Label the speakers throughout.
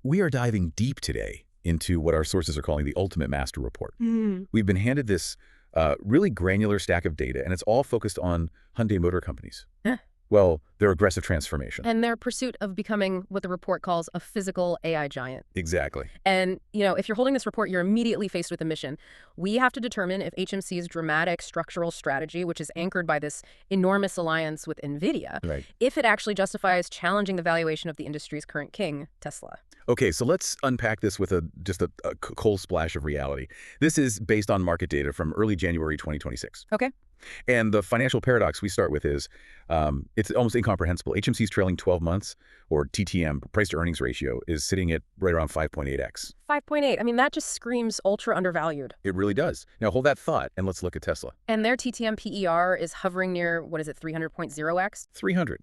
Speaker 1: We are diving deep today into what our sources are calling the ultimate master report.
Speaker 2: Mm.
Speaker 1: We've been handed this really granular stack of data, and it's all focused on Hyundai Motor companies.
Speaker 2: Eh.
Speaker 1: Well, their aggressive transformation.
Speaker 2: And their pursuit of becoming what the report calls a physical AI giant.
Speaker 1: Exactly.
Speaker 2: And, if you're holding this report, you're immediately faced with a mission. We have to determine if HMC's dramatic structural strategy, which is anchored by this enormous alliance with NVIDIA,
Speaker 1: Right.
Speaker 2: if it actually justifies challenging the valuation of the industry's current king, Tesla.
Speaker 1: Okay, so let's unpack this with just a cold splash of reality. This is based on market data from early January 2026.
Speaker 2: Okay.
Speaker 1: And the financial paradox we start with is it's almost incomprehensible. HMC's trailing 12 months, or TTM, price-to-earnings ratio, is sitting at right around 5.8x.
Speaker 2: 5.8. I mean, that just screams ultra undervalued.
Speaker 1: It really does. Now, hold that thought, and let's look at Tesla.
Speaker 2: And their TTM PER is hovering near, 300.0x?
Speaker 1: 300.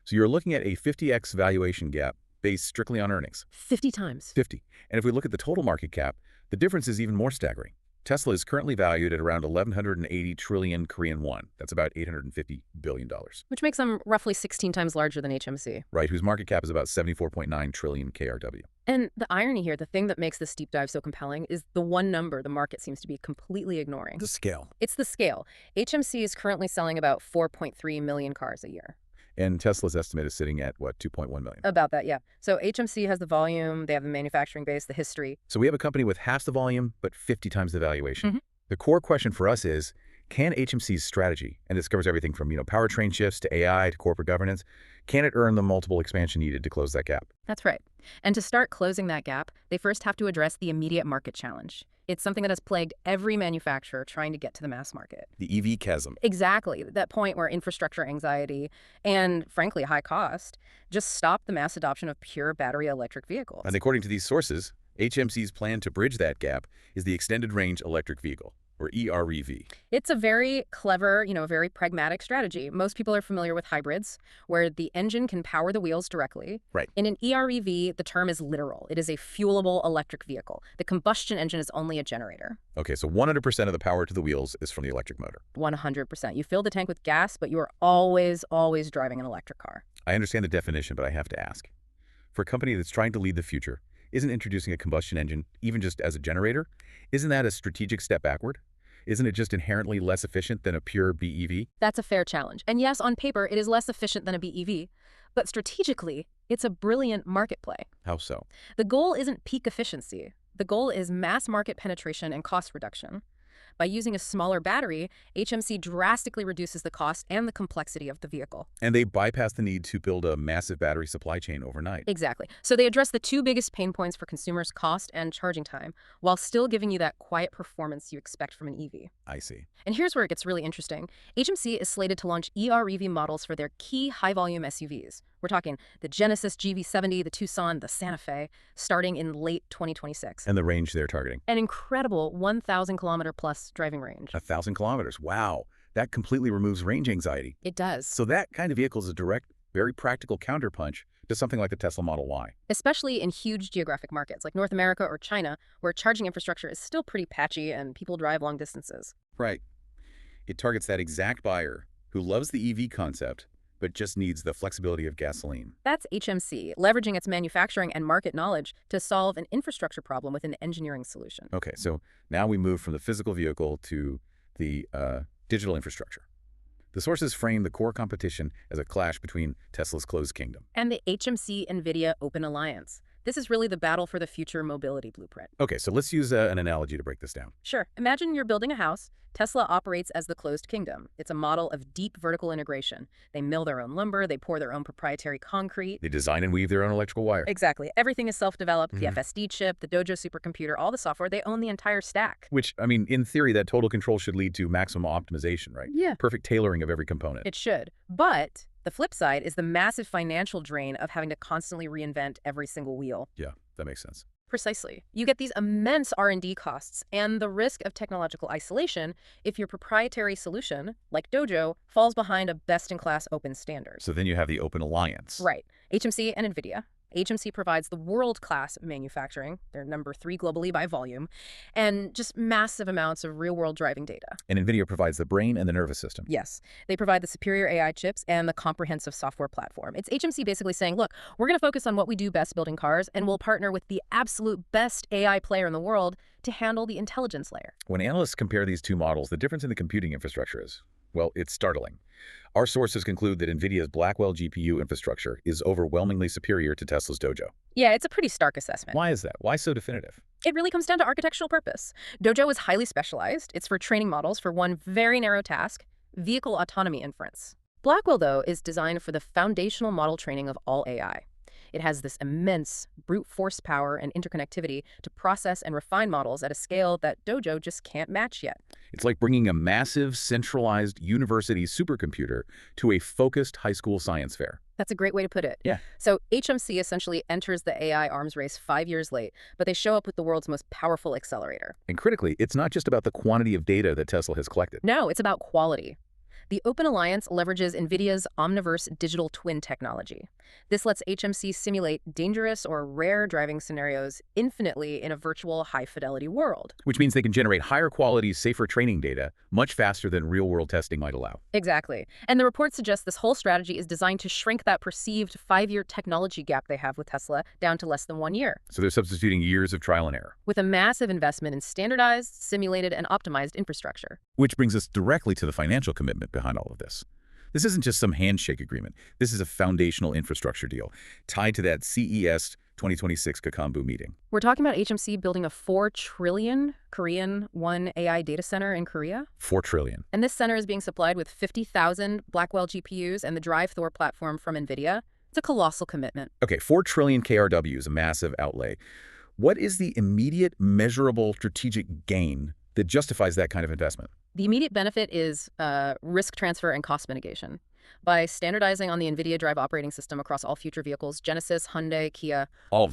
Speaker 1: So you're looking at a 50x valuation gap based strictly on earnings.
Speaker 2: 50 times.
Speaker 1: 50. And if we look at the total market cap, the difference is even more staggering. Tesla is currently valued at around 1,180 trillion Korean won. That's about $850 billion.
Speaker 2: Which makes them roughly 16 times larger than HMC.
Speaker 1: Right, whose market cap is about 74.9 trillion KRW.
Speaker 2: And the irony here, the thing that makes this deep dive so compelling, is the one number the market seems to be completely ignoring.
Speaker 1: The scale.
Speaker 2: It's the scale. HMC is currently selling about 4.3 million cars a year.
Speaker 1: And Tesla's estimate is sitting at, what, 2.1 million?
Speaker 2: About that, yeah. So HMC has the volume, they have the manufacturing base, the history.
Speaker 1: So we have a company with half the volume, but 50 times the valuation.
Speaker 2: Mm-hmm.
Speaker 1: The core question for us is, can HMC's strategy, and this covers everything from powertrain shifts to AI to corporate governance, can it earn the multiple expansion needed to close that gap?
Speaker 2: That's right. And to start closing that gap, they first have to address the immediate market challenge. It's something that has plagued every manufacturer trying to get to the mass market.
Speaker 1: The EV chasm.
Speaker 2: Exactly. That point where infrastructure anxiety and, frankly, high cost just stop the mass adoption of pure battery electric vehicles.
Speaker 1: And according to these sources, HMC's plan to bridge that gap is the extended range electric vehicle, or EREV.
Speaker 2: It's a very clever, very pragmatic strategy. Most people are familiar with hybrids, where the engine can power the wheels directly.
Speaker 1: Right.
Speaker 2: In an EREV, the term is literal. It is a fuelable electric vehicle. The combustion engine is only a generator.
Speaker 1: Okay, so 100% of the power to the wheels is from the electric motor.
Speaker 2: 100%. You fill the tank with gas, but you are always, always driving an electric car.
Speaker 1: I understand the definition, but I have to ask. For a company that's trying to lead the future, isn't introducing a combustion engine, even just as a generator, isn't that a strategic step backward? Isn't it just inherently less efficient than a pure BEV?
Speaker 2: That's a fair challenge. And yes, on paper, it is less efficient than a BEV. But strategically, it's a brilliant market play.
Speaker 1: How so?
Speaker 2: The goal isn't peak efficiency. The goal is mass market penetration and cost reduction. By using a smaller battery, HMC drastically reduces the cost and the complexity of the vehicle.
Speaker 1: And they bypass the need to build a massive battery supply chain overnight.
Speaker 2: Exactly. So they address the two biggest pain points for consumers, cost and charging time, while still giving you that quiet performance you expect from an EV.
Speaker 1: I see.
Speaker 2: And here's where it gets really interesting. HMC is slated to launch EREV models for their key high-volume SUVs. We're talking the Genesis GV70, the Tucson, the Santa Fe, starting in late 2026.
Speaker 1: And the range they're targeting?
Speaker 2: An incredible 1,000-kilometer plus driving range.
Speaker 1: 1,000 kilometers. Wow. That completely removes range anxiety.
Speaker 2: It does.
Speaker 1: So that kind of vehicle is a direct, very practical counterpunch to something like the Tesla Model Y.
Speaker 2: Especially in huge geographic markets like North America or China, where charging infrastructure is still pretty patchy and people drive long distances.
Speaker 1: Right. It targets that exact buyer who loves the EV concept, but just needs the flexibility of gasoline.
Speaker 2: That's HMC, leveraging its manufacturing and market knowledge to solve an infrastructure problem with an engineering solution.
Speaker 1: Okay, so now we move from the physical vehicle to the digital infrastructure. The sources frame the core competition as a clash between Tesla's closed kingdom
Speaker 2: and the HMC-NVIDIA Open Alliance. This is really the battle for the future mobility blueprint.
Speaker 1: Okay, so let's use an analogy to break this down.
Speaker 2: Sure. Imagine you're building a house. Tesla operates as the closed kingdom. It's a model of deep vertical integration. They mill their own lumber. They pour their own proprietary concrete.
Speaker 1: They design and weave their own electrical wire.
Speaker 2: Exactly. Everything is self-developed. The FSD chip, the Dojo supercomputer, all the software, they own the entire stack.
Speaker 1: Which, I mean, in theory, that total control should lead to maximum optimization, right?
Speaker 2: Yeah.
Speaker 1: Perfect tailoring of every component.
Speaker 2: It should. But the flip side is the massive financial drain of having to constantly reinvent every single wheel.
Speaker 1: Yeah, that makes sense.
Speaker 2: Precisely. You get these immense R&D costs and the risk of technological isolation if your proprietary solution, like Dojo, falls behind a best-in-class open standard.
Speaker 1: So then you have the Open Alliance.
Speaker 2: Right. HMC and NVIDIA. HMC provides the world-class manufacturing, they're number 3 globally by volume, and just massive amounts of real-world driving data.
Speaker 1: And NVIDIA provides the brain and the nervous system.
Speaker 2: Yes, they provide the superior AI chips and the comprehensive software platform. It's HMC basically saying, look, we're going to focus on what we do best building cars, and we'll partner with the absolute best AI player in the world to handle the intelligence layer.
Speaker 1: When analysts compare these two models, the difference in the computing infrastructure is, well, it's startling. Our sources conclude that NVIDIA's Blackwell GPU infrastructure is overwhelmingly superior to Tesla's Dojo.
Speaker 2: Yeah, it's a pretty stark assessment.
Speaker 1: Why is that? Why so definitive?
Speaker 2: It really comes down to architectural purpose. Dojo is highly specialized. It's for training models for one very narrow task, vehicle autonomy inference. Blackwell, though, is designed for the foundational model training of all AI. It has this immense brute force power and interconnectivity to process and refine models at a scale that Dojo just can't match yet.
Speaker 1: It's like bringing a massive, centralized university supercomputer to a focused high school science fair.
Speaker 2: That's a great way to put it.
Speaker 1: Yeah.
Speaker 2: So HMC essentially enters the AI arms race 5 years late, but they show up with the world's most powerful accelerator.
Speaker 1: And critically, it's not just about the quantity of data that Tesla has collected.
Speaker 2: No, it's about quality. The Open Alliance leverages NVIDIA's Omniverse digital twin technology. This lets HMC simulate dangerous or rare driving scenarios infinitely in a virtual high-fidelity world.
Speaker 1: Which means they can generate higher quality, safer training data much faster than real-world testing might allow.
Speaker 2: Exactly. And the report suggests this whole strategy is designed to shrink that perceived 5-year technology gap they have with Tesla down to less than 1 year.
Speaker 1: So they're substituting years of trial and error.
Speaker 2: With a massive investment in standardized, simulated, and optimized infrastructure.
Speaker 1: Which brings us directly to the financial commitment behind all of this. This isn't just some handshake agreement. This is a foundational infrastructure deal tied to that CES 2026 Kakambu meeting.
Speaker 2: We're talking about HMC building a 4 trillion Korean won AI data center in Korea.
Speaker 1: 4 trillion.
Speaker 2: And this center is being supplied with 50,000 Blackwell GPUs and the Drive Thor platform from NVIDIA. It's a colossal commitment.
Speaker 1: Okay, 4 trillion KRW is a massive outlay. What is the immediate, measurable strategic gain that justifies that kind of investment?
Speaker 2: The immediate benefit is risk transfer and cost mitigation. By standardizing on the NVIDIA Drive operating system across all future vehicles, Genesis, Hyundai, Kia,
Speaker 1: All of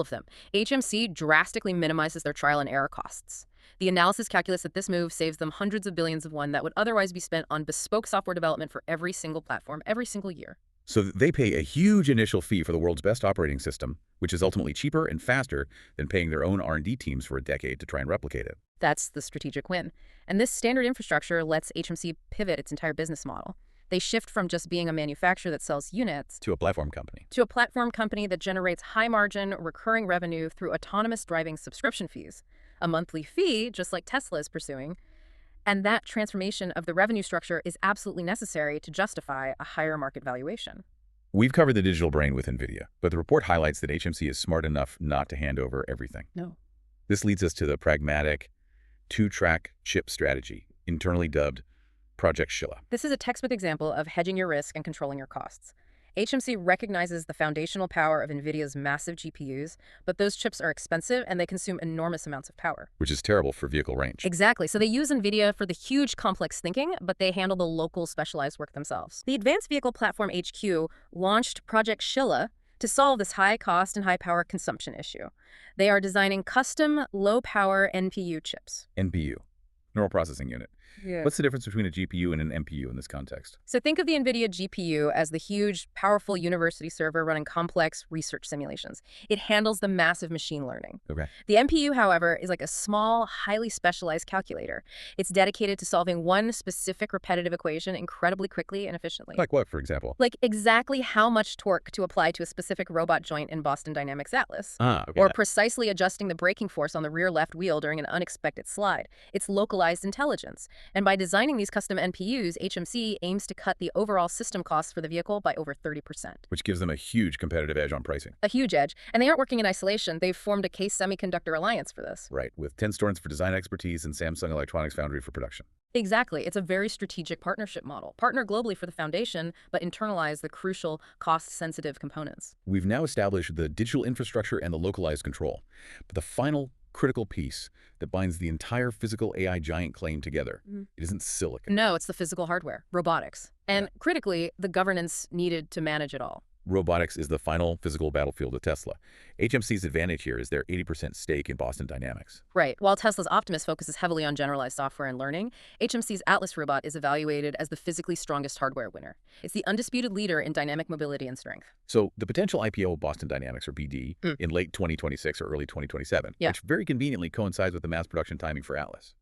Speaker 1: them.
Speaker 2: HMC drastically minimizes their trial and error costs. The analysis calculates that this move saves them hundreds of billions of won that would otherwise be spent on bespoke software development for every single platform, every single year.
Speaker 1: So they pay a huge initial fee for the world's best operating system, which is ultimately cheaper and faster than paying their own R&D teams for a decade to try and replicate it.
Speaker 2: That's the strategic win. And this standard infrastructure lets HMC pivot its entire business model. They shift from just being a manufacturer that sells units
Speaker 1: To a platform company.
Speaker 2: to a platform company that generates high-margin, recurring revenue through autonomous driving subscription fees, a monthly fee, just like Tesla is pursuing. And that transformation of the revenue structure is absolutely necessary to justify a higher market valuation.
Speaker 1: We've covered the digital brain with NVIDIA, but the report highlights that HMC is smart enough not to hand over everything.
Speaker 2: No.
Speaker 1: This leads us to the pragmatic two-track chip strategy, internally dubbed Project Shilla.
Speaker 2: This is a textbook example of hedging your risk and controlling your costs. HMC recognizes the foundational power of NVIDIA's massive GPUs, but those chips are expensive and they consume enormous amounts of power.
Speaker 1: Which is terrible for vehicle range.
Speaker 2: Exactly. So they use NVIDIA for the huge complex thinking, but they handle the local specialized work themselves. The Advanced Vehicle Platform HQ launched Project Shilla to solve this high cost and high power consumption issue. They are designing custom low power NPU chips.
Speaker 1: NPU, neural processing unit.
Speaker 2: Yeah.
Speaker 1: What's the difference between a GPU and an NPU in this context?
Speaker 2: So think of the NVIDIA GPU as the huge, powerful university server running complex research simulations. It handles the massive machine learning.
Speaker 1: Okay.
Speaker 2: The NPU, however, is like a small, highly specialized calculator. It's dedicated to solving one specific repetitive equation incredibly quickly and efficiently.
Speaker 1: Like what, for example?
Speaker 2: Like exactly how much torque to apply to a specific robot joint in Boston Dynamics Atlas.
Speaker 1: Okay.
Speaker 2: Or precisely adjusting the braking force on the rear left wheel during an unexpected slide. It's localized intelligence. And by designing these custom NPUs, HMC aims to cut the overall system costs for the vehicle by over 30%.
Speaker 1: Which gives them a huge competitive edge on pricing.
Speaker 2: A huge edge. And they aren't working in isolation. They've formed a Case Semiconductor alliance for this.
Speaker 1: Right, with Tenstorrents for design expertise and Samsung Electronics Foundry for production.
Speaker 2: Exactly. It's a very strategic partnership model. Partner globally for the foundation, but internalize the crucial, cost-sensitive components.
Speaker 1: We've now established the digital infrastructure and the localized control. But the final critical piece that binds the entire physical AI giant claim together, it isn't silicon.
Speaker 2: No, it's the physical hardware, robotics. And critically, the governance needed to manage it all.
Speaker 1: Robotics is the final physical battlefield of Tesla. HMC's advantage here is their 80% stake in Boston Dynamics.
Speaker 2: Right. While Tesla's Optimus focuses heavily on generalized software and learning, HMC's Atlas robot is evaluated as the physically strongest hardware winner. It's the undisputed leader in dynamic mobility and strength.
Speaker 1: So the potential IPO of Boston Dynamics, or BD, in late 2026 or early 2027,
Speaker 2: Yeah.
Speaker 1: which very conveniently coincides with the mass production timing for Atlas.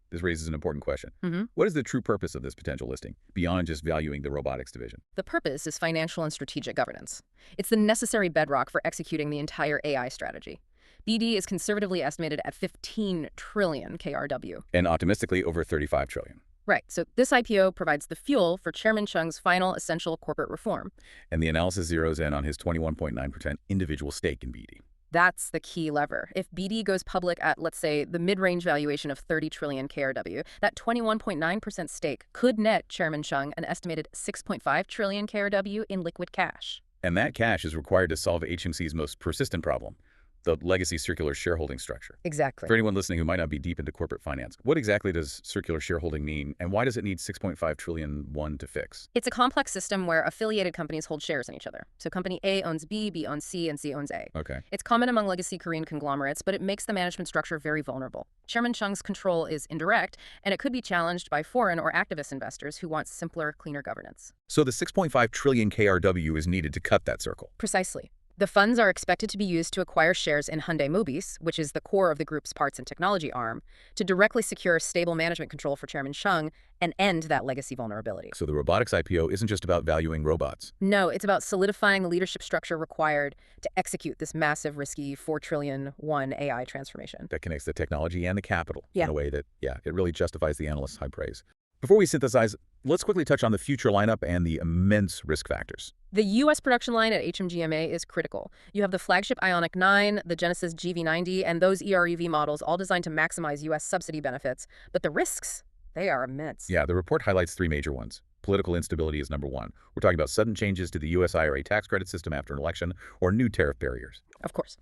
Speaker 1: This raises an important question.
Speaker 2: Mm-hmm.
Speaker 1: What is the true purpose of this potential listing, beyond just valuing the robotics division?
Speaker 2: The purpose is financial and strategic governance. It's the necessary bedrock for executing the entire AI strategy. BD is conservatively estimated at 15 trillion KRW.
Speaker 1: And optimistically, over 35 trillion.
Speaker 2: Right, so this IPO provides the fuel for Chairman Chung's final essential corporate reform.
Speaker 1: And the analysis zeroes in on his 21.9% individual stake in BD.
Speaker 2: That's the key lever. If BD goes public at, let's say, the mid-range valuation of 30 trillion KRW, that 21.9% stake could net Chairman Chung an estimated 6.5 trillion KRW in liquid cash.
Speaker 1: And that cash is required to solve HMC's most persistent problem, the legacy circular shareholding structure.
Speaker 2: Exactly.
Speaker 1: For anyone listening who might not be deep into corporate finance, what exactly does circular shareholding mean, and why does it need 6.5 trillion won to fix?
Speaker 2: It's a complex system where affiliated companies hold shares in each other. So company A owns B owns C, and C owns A.
Speaker 1: Okay.
Speaker 2: It's common among legacy Korean conglomerates, but it makes the management structure very vulnerable. Chairman Chung's control is indirect, and it could be challenged by foreign or activist investors who want simpler, cleaner governance.
Speaker 1: So the 6.5 trillion KRW is needed to cut that circle.
Speaker 2: Precisely. The funds are expected to be used to acquire shares in Hyundai Mobis, which is the core of the group's parts and technology arm, to directly secure stable management control for Chairman Chung and end that legacy vulnerability.
Speaker 1: So the robotics IPO isn't just about valuing robots.
Speaker 2: No, it's about solidifying the leadership structure required to execute this massive, risky 4 trillion won AI transformation.
Speaker 1: That connects the technology and the capital
Speaker 2: Yeah.
Speaker 1: in a way that, it really justifies the analysts' high praise. Before we synthesize, let's quickly touch on the future lineup and the immense risk factors.
Speaker 2: The U.S. production line at HMGMA is critical. You have the flagship Ioniq 9, the Genesis GV90, and those EREV models all designed to maximize U.S. subsidy benefits. But the risks, they are immense.
Speaker 1: Yeah, the report highlights three major ones. Political instability is number one. We're talking about sudden changes to the U.S. IRA tax credit system after an election or new tariff barriers.
Speaker 2: Of course.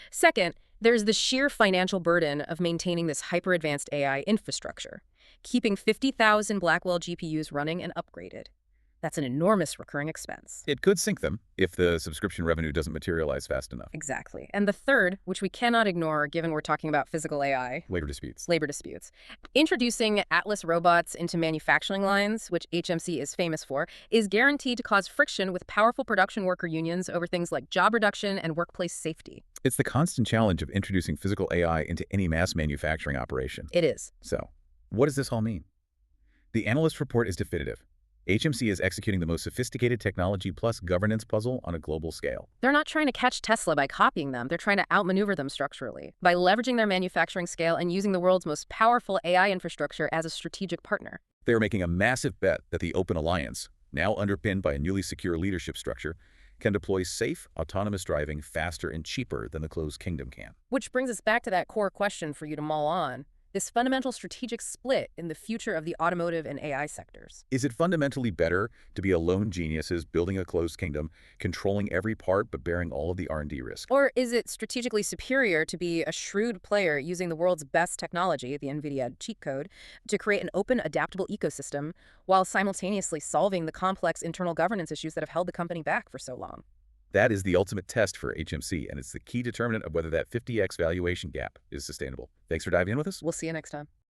Speaker 2: Second, there's the sheer financial burden of maintaining this hyper-advanced AI infrastructure, keeping 50,000 Blackwell GPUs running and upgraded. That's an enormous recurring expense.
Speaker 1: It could sink them if the subscription revenue doesn't materialize fast enough.
Speaker 2: Exactly. And the third, which we cannot ignore given we're talking about physical AI,
Speaker 1: Labor disputes.
Speaker 2: labor disputes. Introducing Atlas robots into manufacturing lines, which HMC is famous for, is guaranteed to cause friction with powerful production worker unions over things like job reduction and workplace safety.
Speaker 1: It's the constant challenge of introducing physical AI into any mass manufacturing operation.
Speaker 2: It is.
Speaker 1: So, what does this all mean? The analyst report is definitive. HMC is executing the most sophisticated technology plus governance puzzle on a global scale.
Speaker 2: They're not trying to catch Tesla by copying them. They're trying to outmaneuver them structurally by leveraging their manufacturing scale and using the world's most powerful AI infrastructure as a strategic partner.
Speaker 1: They are making a massive bet that the Open Alliance, now underpinned by a newly secure leadership structure, can deploy safe, autonomous driving faster and cheaper than the closed kingdom can.
Speaker 2: Which brings us back to that core question for you to mull on. This fundamental strategic split in the future of the automotive and AI sectors.
Speaker 1: Is it fundamentally better to be a lone geniuses building a closed kingdom, controlling every part but bearing all of the R&D risk?
Speaker 2: Or is it strategically superior to be a shrewd player using the world's best technology, the NVIDIA cheat code, to create an open, adaptable ecosystem while simultaneously solving the complex internal governance issues that have held the company back for so long?
Speaker 1: That is the ultimate test for HMC, and it's the key determinant of whether that 50x valuation gap is sustainable. Thanks for diving in with us.
Speaker 2: We'll see you next time.